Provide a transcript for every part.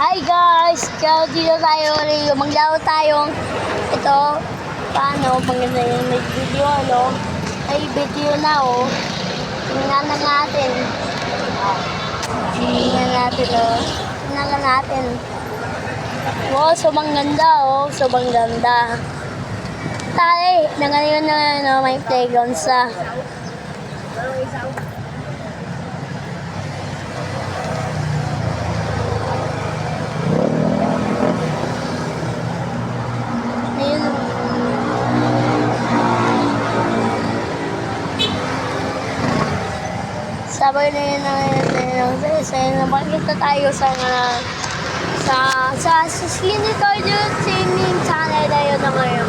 Hi guys! Kaya dito tayo, maglaro tayong ito, paano, maganda yung may video, ano? Ay, video na, oh. Tingnan na natin. Tingnan natin, oh. Tingnan na natin. Wow, sobrang ganda, oh. Sobrang ganda. Tayo, na ngayon na, no, may playground sa. Sabay na yun na makikita tayo sa Sinicordio Swimming Channel na yun na ngayon.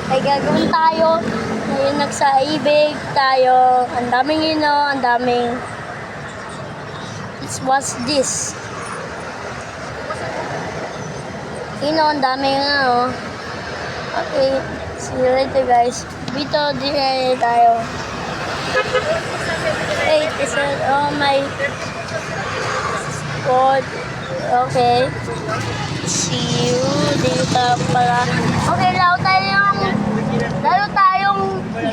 Ay gagawin tayo, ngayon nagsaibig tayo, ang daming ang daming, what's this? Ang daming oh. Okay, see you later guys. Dito, dinay tayo. Wait, is it, oh my god. Okay. See you dito pala. Okay, laro tayong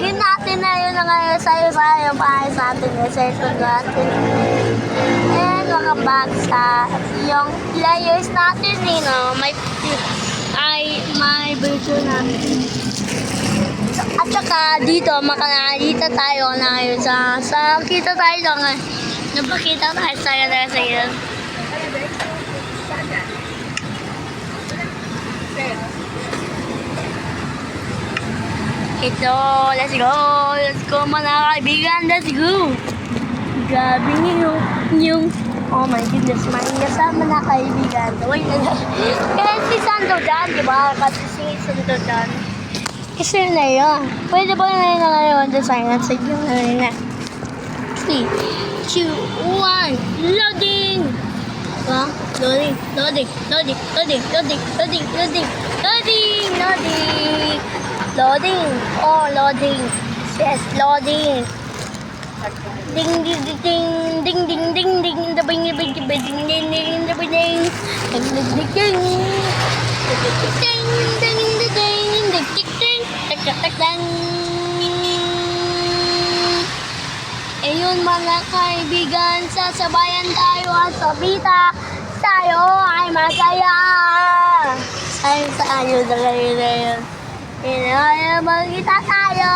game natin na yun na ngayon sa yung pahay sa atin yung session natin. And welcome back sa yung players natin, you know, my version natin. At saka dito, makanalita tayo na ngayon sa kita tayo lang. Napakita tayo sa iyo. Ito, let's go mga kaibigan, let's go. Grabe yung oh my goodness, may kasama na kaibigan. Wait na. Kaya si Sando dyan, diba? Kasi si Sando dyan. Kasi na yun. Pwede ba na yun ngayon design at sa yung na 3, 2, 1, loading! Diba? Loading! Oh, loading! Yes, loading! Ding ding ding ding ding ding ding the bing ding ding ding ding the bing ding ding ding ayun mga kaibigan, sasabayan tayo at sabita tayo ay masaya ay sa ayo na yun ay magkita tayo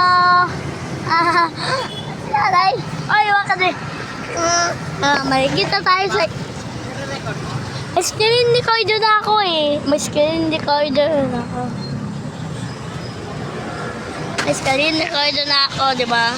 ay ay wakad makikita tayo sa screen recorder na ako eh. May screen recorder na ako. May screen recorder na ako, di ba?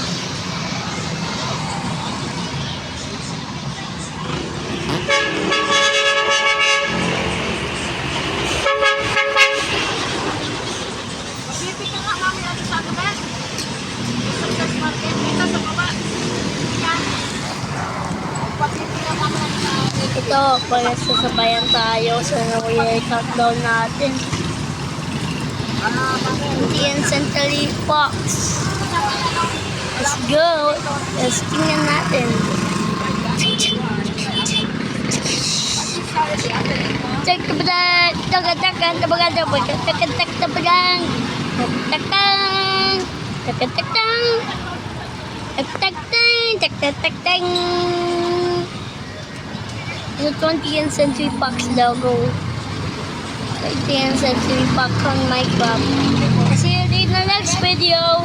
Ito, pag sasabayan tayo sa New countdown natin. Indian Century Fox. Let's go. Let's tingnan natin. Check the bag. Taga-tagan. The 20th Century Fox logo. 20th Century Fox on Minecraft. See you in the next video.